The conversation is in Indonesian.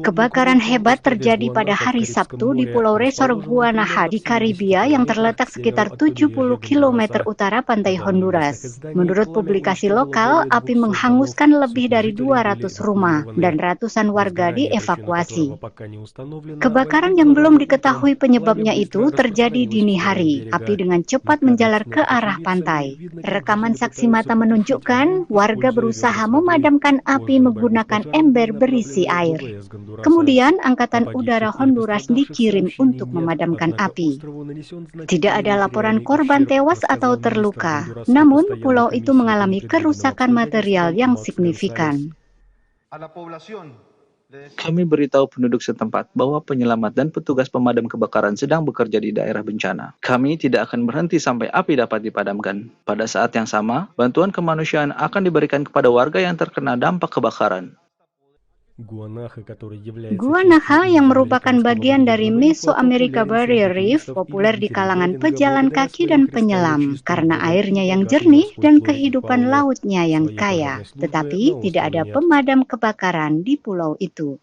Kebakaran hebat terjadi pada hari Sabtu di Pulau Resor Guanaja di Karibia yang terletak sekitar 70 km utara pantai Honduras. Menurut publikasi lokal, api menghanguskan lebih dari 200 rumah dan ratusan warga dievakuasi. Kebakaran yang belum diketahui penyebabnya itu terjadi dini hari. Api dengan cepat menjalar ke arah pantai. Rekaman saksi mata menunjukkan warga berusaha memadamkan api menggunakan ember berisi air. Kemudian, Angkatan Udara Honduras dikirim untuk memadamkan api. Tidak ada laporan korban tewas atau terluka, namun pulau itu mengalami kerusakan material yang signifikan. Kami beritahu penduduk setempat bahwa penyelamat dan petugas pemadam kebakaran sedang bekerja di daerah bencana. Kami tidak akan berhenti sampai api dapat dipadamkan. Pada saat yang sama, bantuan kemanusiaan akan diberikan kepada warga yang terkena dampak kebakaran. Guanaja yang merupakan bagian dari Mesoamerica Barrier Reef populer di kalangan pejalan kaki dan penyelam karena airnya yang jernih dan kehidupan lautnya yang kaya. Tetapi tidak ada pemadam kebakaran di pulau itu.